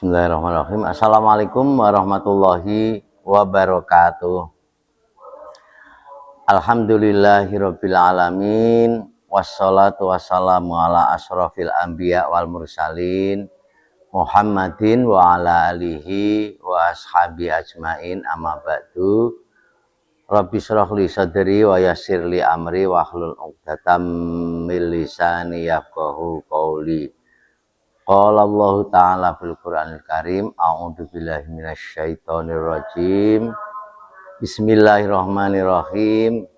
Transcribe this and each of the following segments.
Bismillahirrahmanirrahim. Assalamualaikum warahmatullahi wabarakatuh. Alhamdulillahirabbil alamin. Wassalatu wassalamu ala asrofil anbiya wal mursalin Muhammadin wa ala alihi wa ashabi ajmain, amma ba'du. Rabbi shrah li sadri wa yassir li amri wa hlul 'uqdatam min lisani yafqahu qawli. Qala Allah Ta'ala fil Qur'anil Karim, a'udzu billahi minasyaitonir rajim. Bismillahirrahmanirrahim.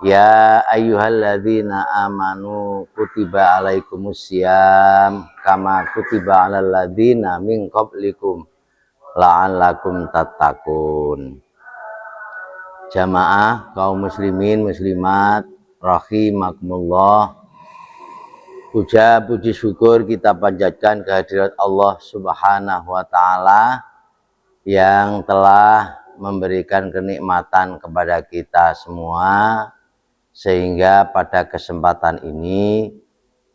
Ya ayyuhalladzina amanu kutiba alaikumusiyam kama kutiba alal ladzina min qablikum la'allakum tattaqun. Jamaah kaum muslimin muslimat rahimakumullah. Puja puji syukur kita panjatkan kehadirat Allah Subhanahu wa Ta'ala yang telah memberikan kenikmatan kepada kita semua, sehingga pada kesempatan ini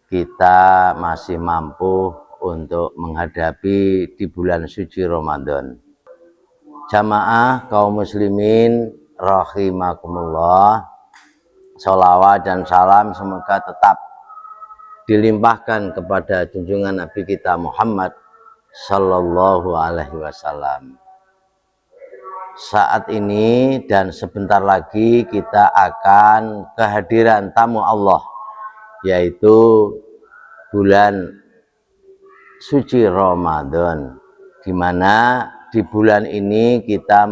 kita masih mampu untuk menghadapi di bulan suci Ramadan. Jamaah kaum muslimin rahimakumullah, sholawat dan salam semoga tetap dilimpahkan kepada junjungan Nabi kita Muhammad Sallallahu Alaihi Wasallam. Saat ini dan sebentar lagi kita akan kehadiran tamu Allah, yaitu bulan suci Ramadan, di mana di bulan ini kita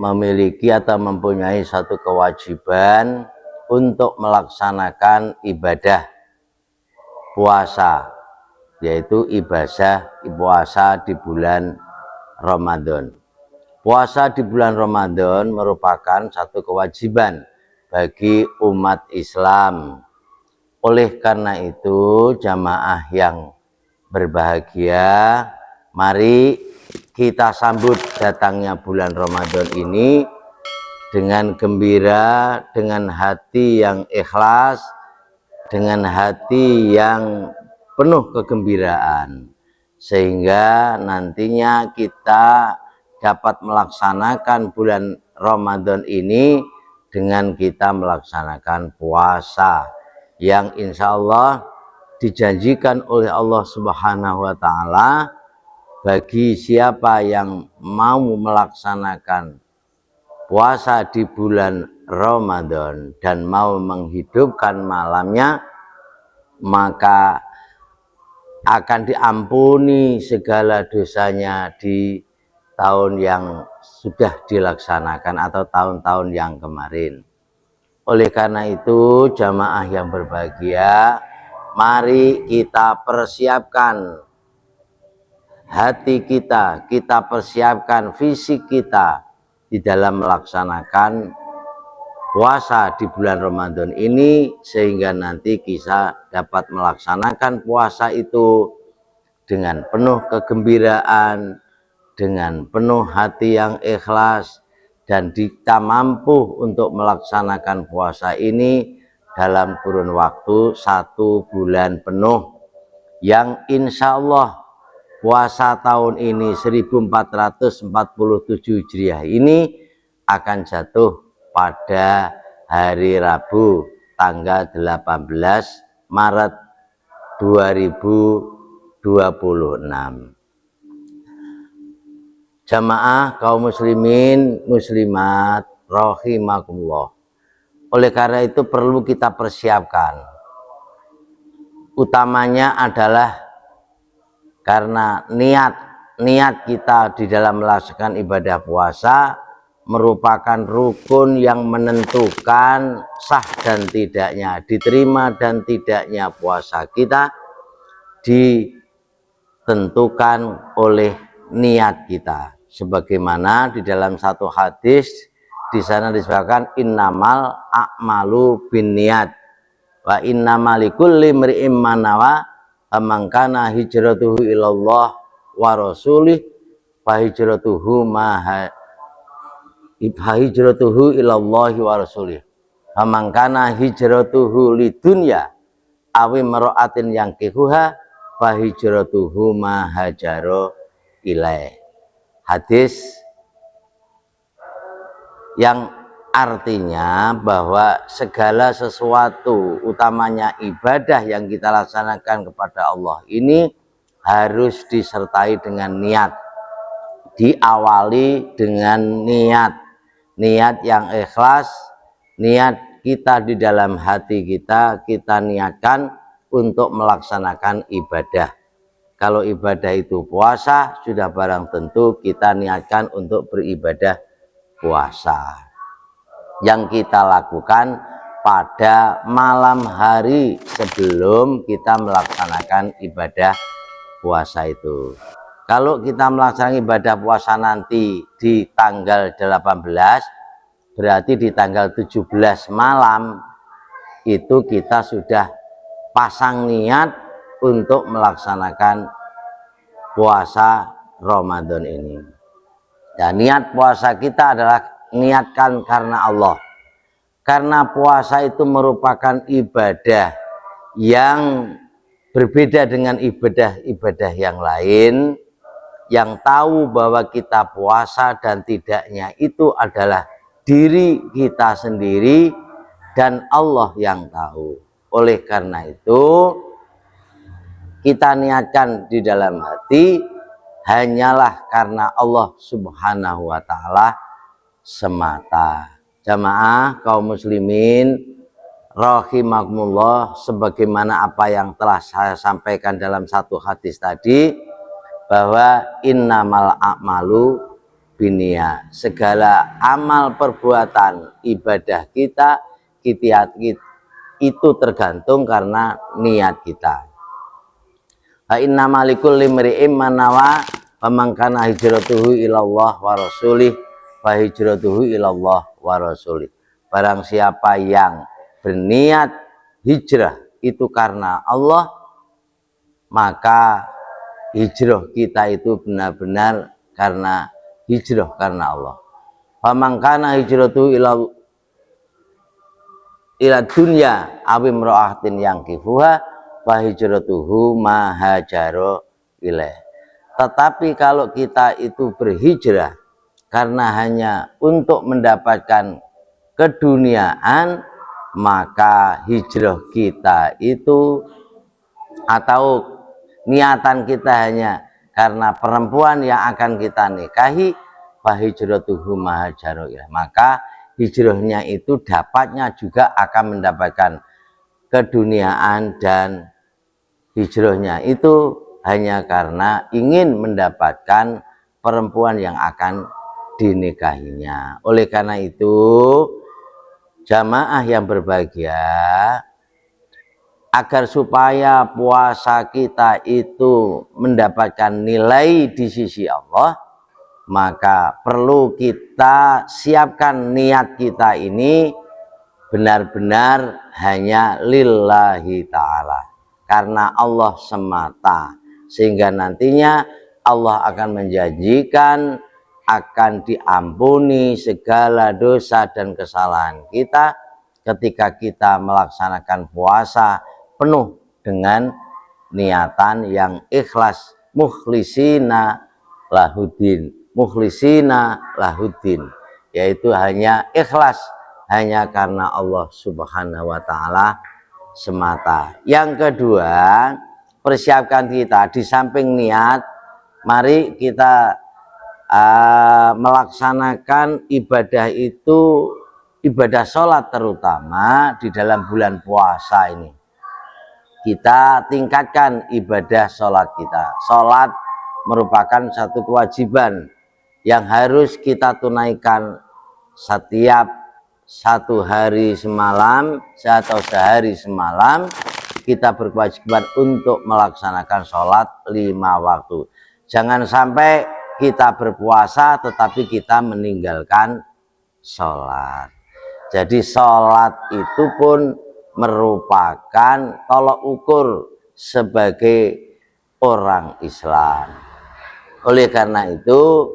memiliki atau mempunyai satu kewajiban untuk melaksanakan ibadah puasa, yaitu ibadah puasa di bulan Ramadan. Puasa di bulan Ramadan merupakan satu kewajiban bagi umat Islam. Oleh karena itu, jamaah yang berbahagia, mari kita sambut datangnya bulan Ramadan ini dengan gembira, dengan hati yang ikhlas, dengan hati yang penuh kegembiraan, sehingga nantinya kita dapat melaksanakan bulan Ramadan ini dengan kita melaksanakan puasa yang insya Allah dijanjikan oleh Allah Subhanahu wa Ta'ala bagi siapa yang mau melaksanakan puasa di bulan Ramadan dan mau menghidupkan malamnya, maka akan diampuni segala dosanya di tahun yang sudah dilaksanakan atau tahun-tahun yang kemarin. Oleh karena itu, jamaah yang berbahagia, mari kita persiapkan hati kita, kita persiapkan fisik kita di dalam melaksanakan puasa di bulan Ramadan ini, sehingga nanti kita dapat melaksanakan puasa itu dengan penuh kegembiraan, dengan penuh hati yang ikhlas, dan kita mampu untuk melaksanakan puasa ini dalam kurun waktu 1 bulan penuh, yang insya Allah puasa tahun ini 1447 Hijriah ini akan jatuh pada hari Rabu tanggal 18 Maret 2026. Jamaah kaum muslimin muslimat rahimakumullah. Oleh karena itu perlu kita persiapkan. Utamanya adalah karena niat kita di dalam melaksanakan ibadah puasa merupakan rukun yang menentukan sah dan tidaknya, diterima dan tidaknya puasa kita ditentukan oleh niat kita. Sebagaimana di dalam satu hadis di sana disebutkan innamal a'malu binniyat wa innamal likulli imri'in ma nawa. Amangkana hijratuhu ilallah wa rasulih fa hijratuhu ilallahi wa rasulih. Amangkana hijratuhu lidunya awi mar'atin yang kihuha fa hijratuhu ma hajaro ilaih. Hadis yang artinya bahwa segala sesuatu utamanya ibadah yang kita laksanakan kepada Allah ini harus disertai dengan niat, diawali dengan niat yang ikhlas, niat kita di dalam hati kita niatkan untuk melaksanakan ibadah. Kalau ibadah itu puasa, sudah barang tentu kita niatkan untuk beribadah puasa yang kita lakukan pada malam hari sebelum kita melaksanakan ibadah puasa itu. Kalau kita melaksanakan ibadah puasa nanti di tanggal 18, berarti di tanggal 17 malam itu kita sudah pasang niat untuk melaksanakan puasa Ramadan ini. Dan niat puasa kita adalah niatkan karena Allah. Karena puasa itu merupakan ibadah yang berbeda dengan ibadah-ibadah yang lain, yang tahu bahwa kita puasa dan tidaknya itu adalah diri kita sendiri dan Allah yang tahu. Oleh karena itu kita niatkan di dalam hati hanyalah karena Allah Subhanahu wa ta'ala semata. Jamaah kaum muslimin rahimakumullah, sebagaimana apa yang telah saya sampaikan dalam satu hadis tadi, bahwa innamal a'malu binniyat, segala amal perbuatan ibadah kita itu tergantung karena niat kita. Fa innamal likulli imri'in ma nawa faman kana hijratuhu ilallah wa rasulih fa hijratuhu ilallah wa rasulih. Barang siapa yang berniat hijrah itu karena Allah, maka hijrah kita itu benar-benar karena hijrah karena Allah. Faman kana hijratuhu ila dunya aw imra'atin yang kifuha fa hijratuhu ma hajaro ilaih. Tetapi kalau kita itu berhijrah karena hanya untuk mendapatkan keduniaan, maka hijrah kita itu atau niatan kita hanya karena perempuan yang akan kita nikahi, fa hijratuhu ma hajaro ilaih, maka hijrahnya itu dapatnya juga akan mendapatkan keduniaan, dan hijrahnya itu hanya karena ingin mendapatkan perempuan yang akan dinikahinya. Oleh karena itu jamaah yang berbahagia, agar supaya puasa kita itu mendapatkan nilai di sisi Allah, maka perlu kita siapkan niat kita ini benar-benar hanya lillahi ta'ala, karena Allah semata, sehingga nantinya Allah akan menjanjikan akan diampuni segala dosa dan kesalahan kita ketika kita melaksanakan puasa penuh dengan niatan yang ikhlas, mukhlisina lahuddin, yaitu hanya ikhlas hanya karena Allah Subhanahu wa ta'ala semata. Yang kedua, persiapkan kita di samping niat, mari kita melaksanakan ibadah itu, ibadah sholat terutama di dalam bulan puasa ini. Kita tingkatkan ibadah sholat kita. Sholat merupakan satu kewajiban yang harus kita tunaikan setiap satu hari semalam atau sehari semalam. Kita berkewajiban untuk melaksanakan sholat 5 waktu. Jangan sampai kita berpuasa tetapi kita meninggalkan sholat. Jadi sholat itu pun merupakan tolok ukur sebagai orang Islam. Oleh karena itu,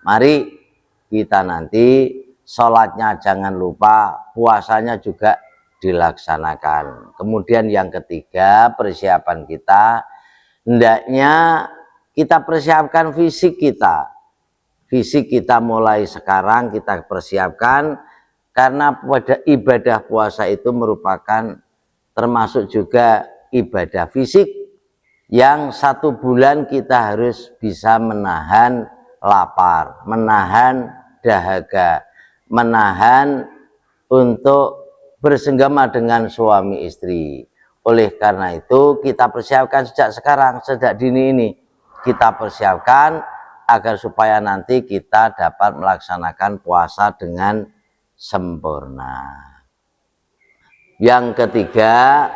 mari kita nanti sholatnya jangan lupa, puasanya juga dilaksanakan. Kemudian yang ketiga, persiapan kita hendaknya kita persiapkan fisik kita. Fisik kita mulai sekarang kita persiapkan, karena ibadah puasa itu merupakan termasuk juga ibadah fisik yang 1 bulan kita harus bisa menahan lapar, menahan dahaga, menahan untuk bersenggama dengan suami istri. Oleh karena itu kita persiapkan sejak sekarang, sejak dini ini kita persiapkan agar supaya nanti kita dapat melaksanakan puasa dengan sempurna. Yang ketiga,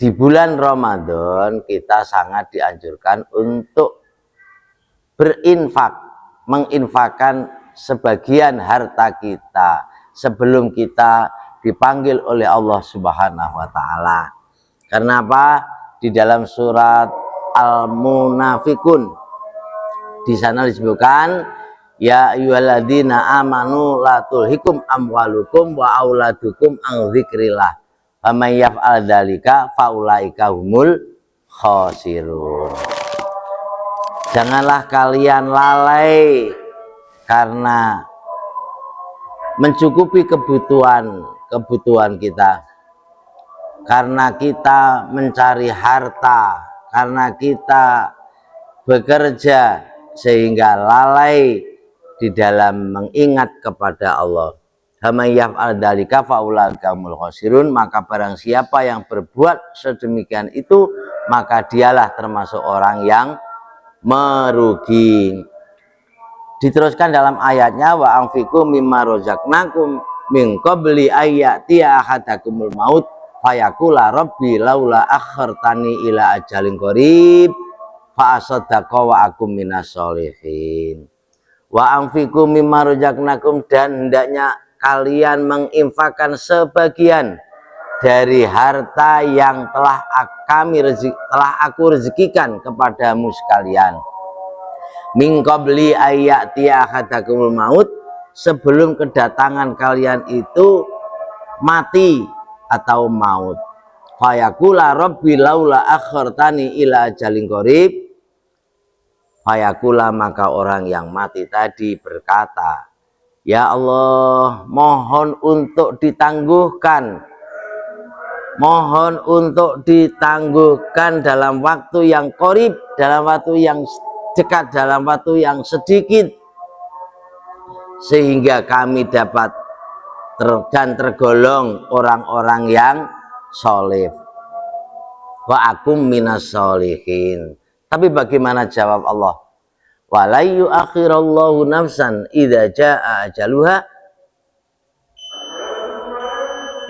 di bulan Ramadan kita sangat dianjurkan untuk berinfak, menginfakkan sebagian harta kita sebelum kita dipanggil oleh Allah Subhanahu wa taala. Karena apa? Di dalam surat Al-Munafikun di sana disebutkan, ya ayyuhalladzina amanu la tulhikum amwalukum wa auladukum an dzikrillah wa may yaf'al dzalika faulaika humul khasirun. Janganlah kalian lalai karena mencukupi kebutuhan kita, karena kita mencari harta, karena kita bekerja, sehingga lalai di dalam mengingat kepada Allah. Hamayyaf'al dzalika faulaika humul khasirun, maka barang siapa yang berbuat sedemikian itu, maka dialah termasuk orang yang merugi. Diteruskan dalam ayatnya, wa anfiqu mimma razaqnakum min qabli ayyatiya ahadakumul maut fayaqula rabbi laula akhartani ila ajalin qarib fa asaddaqa wa akum minas sholihin. Wa anfiqu mimma razaqnakum, dan hendaknya kalian menginfakkan sebagian dari harta yang telah aku rezekikan kepadamu sekalian. Min qabli ayyatiya ahadakumul maut, sebelum kedatangan kalian itu mati atau maut. Fayaqula rabbi laula akhartani ila ajalin qarib, fayaqula, maka orang yang mati tadi berkata, ya Allah, mohon untuk ditangguhkan, mohon untuk ditangguhkan dalam waktu yang qarib, dalam waktu yang dekat, dalam waktu yang sedikit, sehingga kami dapat dan tergolong orang-orang yang soleh. Wa akum minas sholihin. Tapi bagaimana jawab Allah? Wa la yu'akhirallahu nafsan idza jaa ajaluha,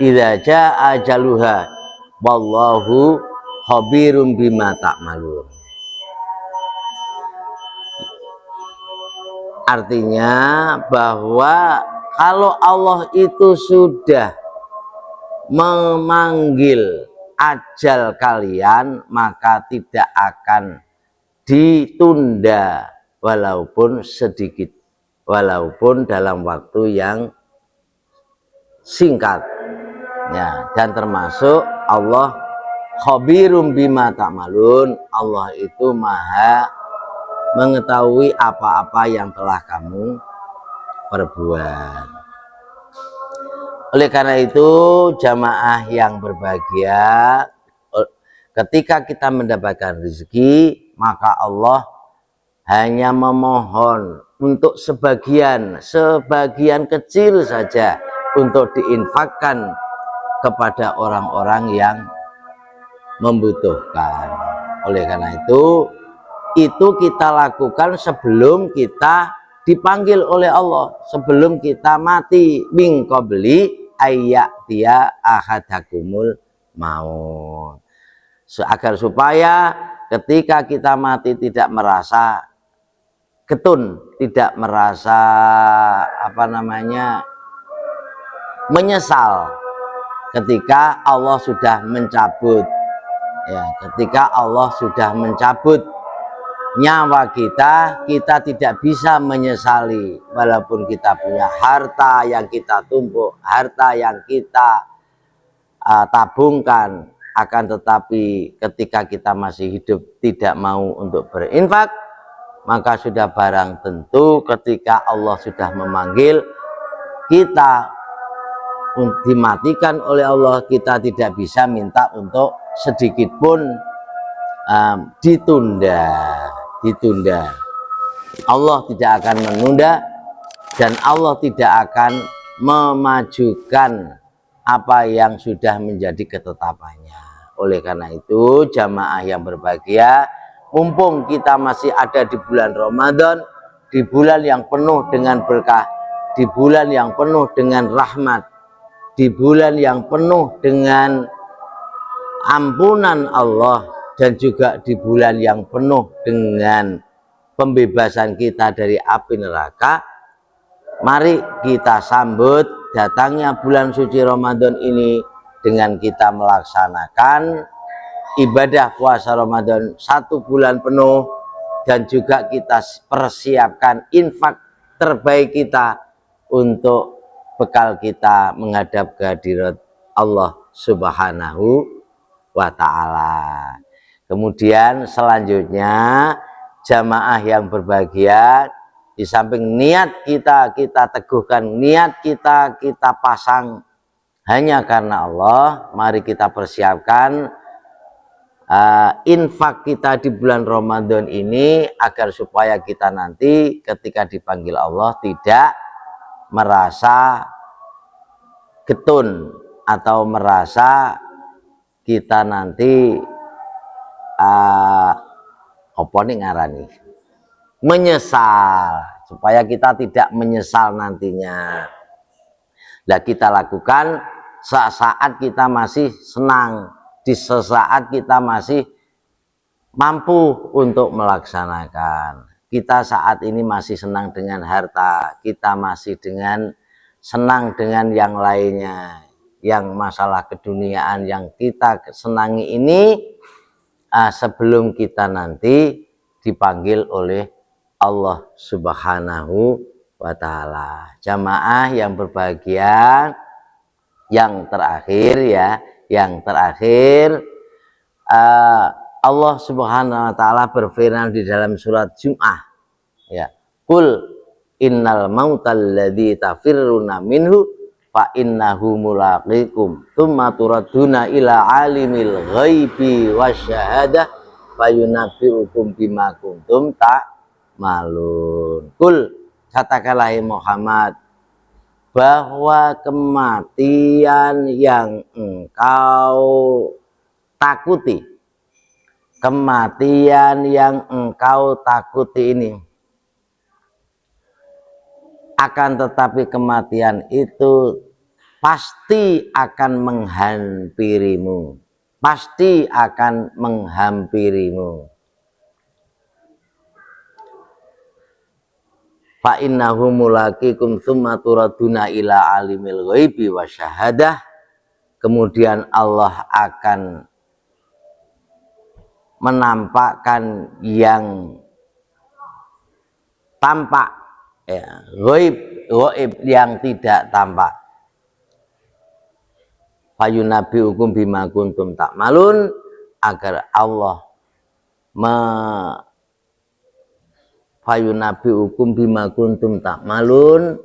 idza jaa ajaluha wallahu khabirum bima ta'malun. Artinya bahwa kalau Allah itu sudah memanggil ajal kalian, maka tidak akan ditunda walaupun sedikit, walaupun dalam waktu yang singkat ya. Dan termasuk Allah khabirum bima ta'malun, Allah itu maha mengetahui apa-apa yang telah kamu perbuat. Oleh karena itu jamaah yang berbahagia, ketika kita mendapatkan rezeki, maka Allah hanya memohon untuk sebagian kecil saja untuk diinfakkan kepada orang-orang yang membutuhkan. Oleh karena itu kita lakukan sebelum kita dipanggil oleh Allah, sebelum kita mati. Min qabli ayyatiya ahadakumul maut, agar supaya ketika kita mati tidak merasa getun, tidak merasa menyesal ketika Allah sudah mencabut ya, ketika Allah sudah mencabut nyawa kita, kita tidak bisa menyesali walaupun kita punya harta yang kita tumpuk, harta yang kita tabungkan, akan tetapi ketika kita masih hidup tidak mau untuk berinfak, maka sudah barang tentu ketika Allah sudah memanggil kita dimatikan oleh Allah, kita tidak bisa minta untuk sedikit pun ditunda. Allah tidak akan menunda dan Allah tidak akan memajukan apa yang sudah menjadi ketetapannya. Oleh karena itu, jamaah yang berbahagia, mumpung kita masih ada di bulan Ramadan, di bulan yang penuh dengan berkah, di bulan yang penuh dengan rahmat, di bulan yang penuh dengan ampunan Allah, dan juga di bulan yang penuh dengan pembebasan kita dari api neraka, mari kita sambut datangnya bulan suci Ramadan ini dengan kita melaksanakan ibadah puasa Ramadan 1 bulan penuh, dan juga kita persiapkan infak terbaik kita untuk bekal kita menghadap kehadirat Allah Subhanahu wa ta'ala. Kemudian selanjutnya, jamaah yang berbahagia, di samping niat kita teguhkan, niat kita pasang hanya karena Allah, mari kita persiapkan infak kita di bulan Ramadan ini agar supaya kita nanti ketika dipanggil Allah tidak merasa getun atau merasa kita nanti apa nih ngarani menyesal, supaya kita tidak menyesal nantinya. Nah, kita lakukan saat kita masih senang, di sesaat kita masih mampu untuk melaksanakan. Kita saat ini masih senang dengan harta, kita masih senang dengan yang lainnya, yang masalah keduniaan yang kita senangi ini, sebelum kita nanti dipanggil oleh Allah Subhanahu wa ta'ala. Jamaah yang berbahagia, yang terakhir Allah Subhanahu wa ta'ala berfirman di dalam surat Jum'ah, ya, qul innal mautal ladzi tafirruna minhu fa innahu mulaqikum tsumma turaduna ila alimil ghaibi wasyahadah fayunabbiukum bima kuntum ta'malun. Qul, katakanlah Muhammad, bahwa kematian yang engkau takuti, kematian yang engkau takuti ini, akan tetapi kematian itu pasti akan menghampirimu, pasti akan menghampirimu. Fa innahu mulaqikum tsumma turaduna ila alimil ghaibi wasyahadah. Kemudian Allah akan menampakkan yang tampak, ya, ghaib yang tidak tampak. Fayunabbiukum bima kuntum ta'malun, agar Allah fayunabbiukum bima kuntum ta'malun,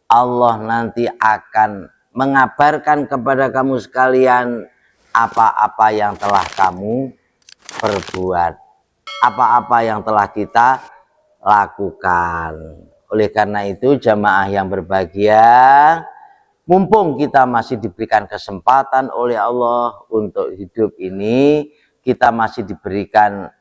Allah nanti akan mengabarkan kepada kamu sekalian apa-apa yang telah kamu perbuat, apa-apa yang telah kita lakukan. Oleh karena itu, jamaah yang berbahagia, mumpung kita masih diberikan kesempatan oleh Allah untuk hidup ini, kita masih diberikan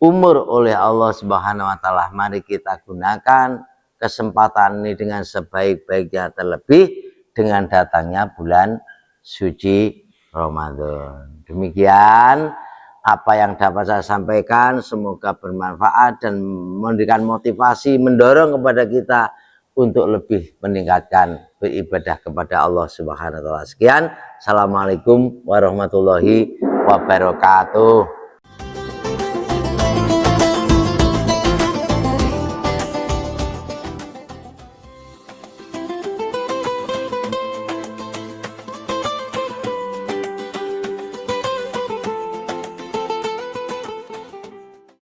umur oleh Allah Subhanahu wa ta'ala, mari kita gunakan kesempatan ini dengan sebaik-baiknya, terlebih dengan datangnya bulan suci Ramadan. Demikian apa yang dapat saya sampaikan, semoga bermanfaat dan memberikan motivasi, mendorong kepada kita untuk lebih meningkatkan beribadah kepada Allah Subhanahu wa ta'ala. Sekian, assalamualaikum warahmatullahi wabarakatuh.